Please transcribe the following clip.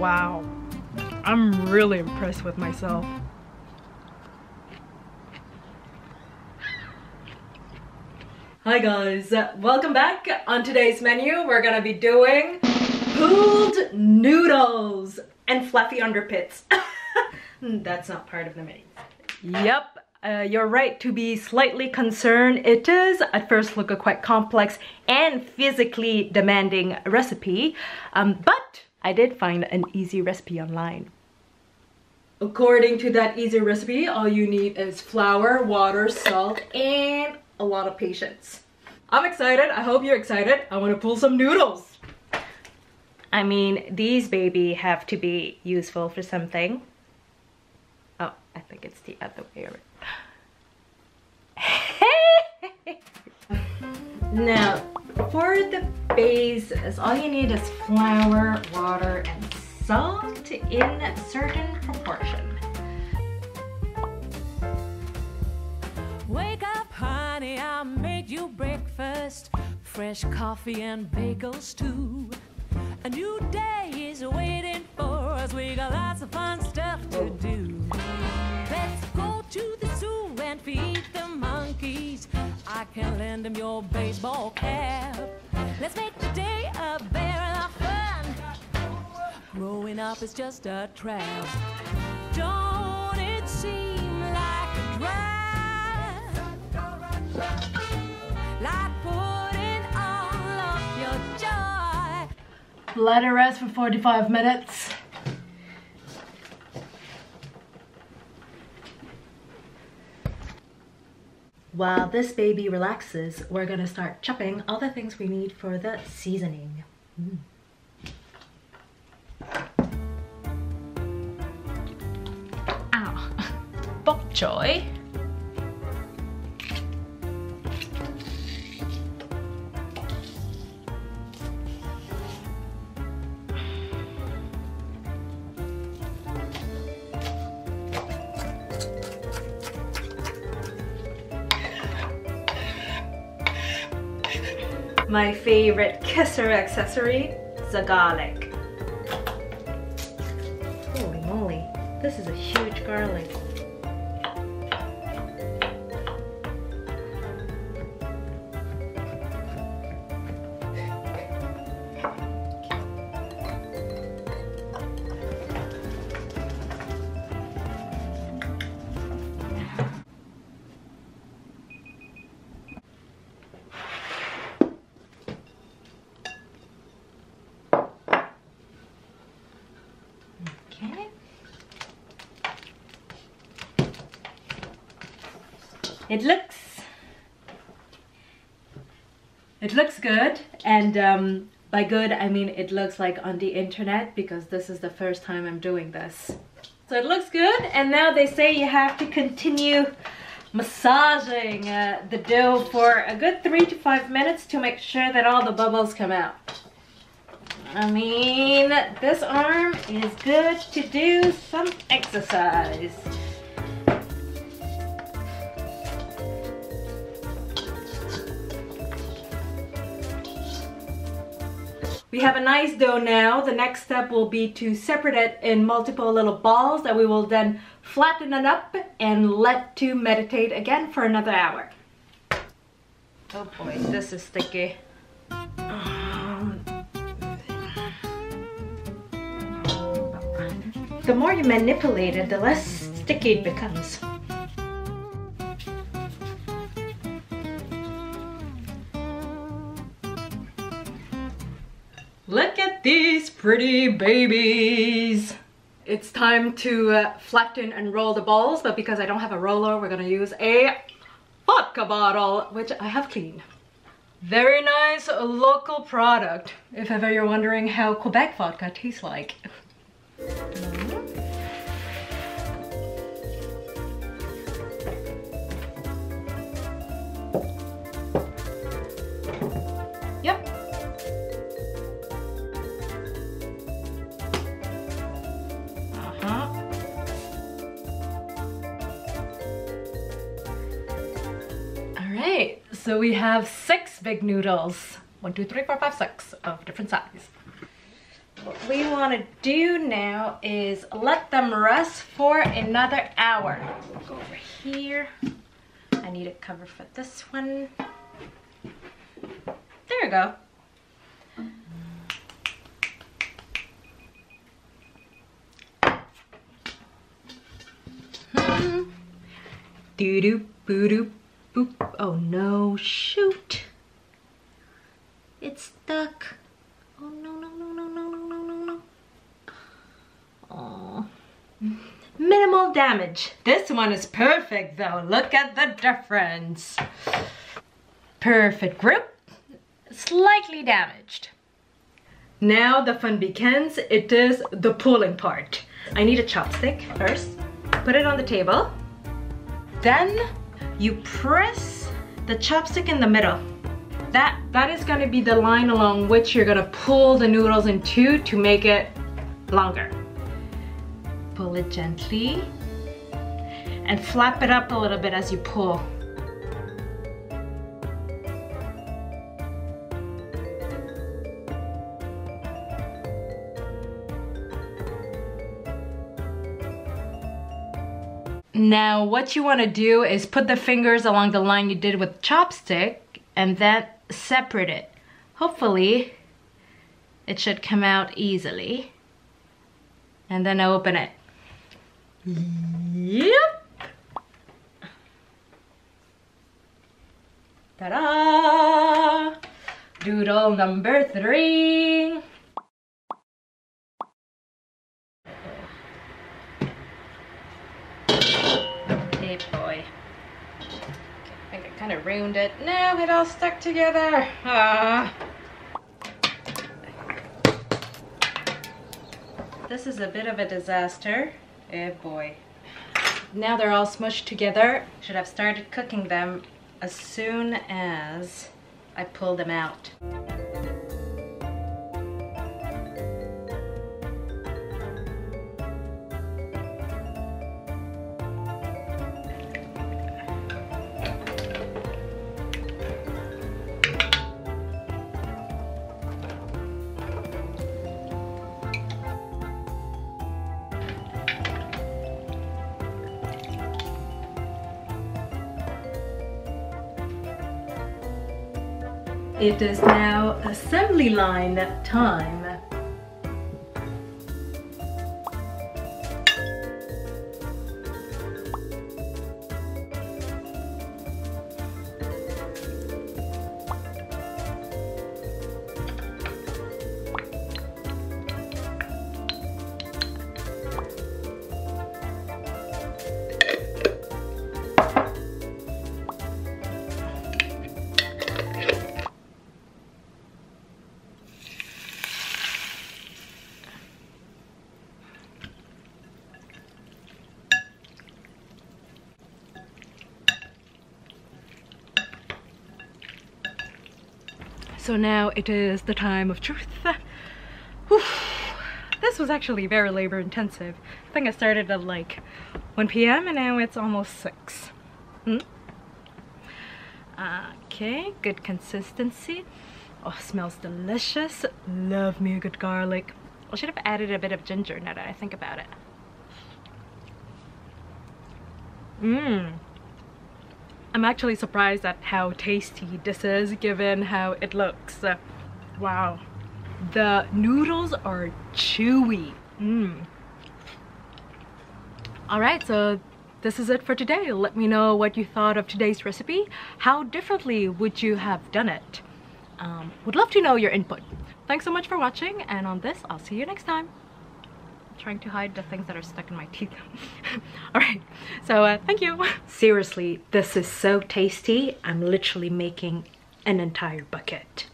Wow, I'm really impressed with myself. Hi guys, welcome back. On today's menu, we're gonna be doing pooled noodles and fluffy underpits. That's not part of the menu. Yep, you're right to be slightly concerned. It is at first look a quite complex and physically demanding recipe, but I did find an easy recipe online. According to that easy recipe, all you need is flour, water, salt, and a lot of patience. I'm excited. I hope you're excited. I want to pull some noodles. I mean, these baby have to be useful for something. Oh, I think it's the other way around. Now, for the base, all you need is flour, water, and salt in a certain proportion. Wake up, honey, I made you breakfast. Fresh coffee and bagels too. A new day is waiting for us. We got lots of fun stuff to do. Let's go to the zoo and feed the monkeys. I can lend them your baseball cap. Let's make the day a barrel of fun. Growing up is just a trap. Don't it seem like a drag? Like putting all of your joy. Let it rest for 45 minutes. While this baby relaxes, we're gonna start chopping all the things we need for the seasoning. Ow, bok choy. My favorite kisser accessory, the garlic. Holy moly, this is a huge garlic. It looks good, and by good I mean it looks like on the internet, because this is the first time I'm doing this. So it looks good, and now they say you have to continue massaging the dough for a good 3 to 5 minutes to make sure that all the bubbles come out. I mean, this arm is good to do some exercise. We have a nice dough now. The next step will be to separate it in multiple little balls that we will then flatten it up and let to meditate again for another hour. Oh boy, this is sticky. The more you manipulate it, the less sticky it becomes. Look at these pretty babies. It's time to flatten and roll the balls, but because I don't have a roller, we're gonna use a vodka bottle, which I have cleaned. Very nice local product, if ever you're wondering how Quebec vodka tastes like. Yep. Alright, so we have 6 big noodles. 1, 2, 3, 4, 5, 6 of different size. What we want to do now is let them rest for another hour. I'll go over here. I need a cover for this one. There we go. Doo-doo, boo-doo, boop. Oh no, shoot. It's stuck. Oh no, no, no, no, no, no, no, no, no. Oh. Minimal damage. This one is perfect though. Look at the difference. Perfect grip. Slightly damaged. Now the fun begins. It is the pulling part. I need a chopstick first. Put it on the table. Then you press the chopstick in the middle. That is going to be the line along which you're going to pull the noodles into to make it longer. Pull it gently and flap it up a little bit as you pull. Now what you want to do is put the fingers along the line you did with chopstick and then separate it. Hopefully it should come out easily. And then open it. Yep. Ta-da! Doodle number 3. Hey boy. I think I kind of ruined it. Now it all stuck together. This is a bit of a disaster. Oh boy. Now they're all smushed together. Should have started cooking them as soon as I pull them out. It is now assembly line time. So now it is the time of truth. Whew. This was actually very labor intensive. I think I started at like 1 p.m. and now it's almost 6. Okay, good consistency. Oh, smells delicious. Love me a good garlic. I should have added a bit of ginger now that I think about it. I'm actually surprised at how tasty this is given how it looks. Wow. The noodles are chewy. Alright, so this is it for today. Let me know what you thought of today's recipe. How differently would you have done it? Would love to know your input. Thanks so much for watching, and on this, I'll see you next time. Trying to hide the things that are stuck in my teeth. Alright, so thank you. Seriously, this is so tasty. I'm literally making an entire bucket.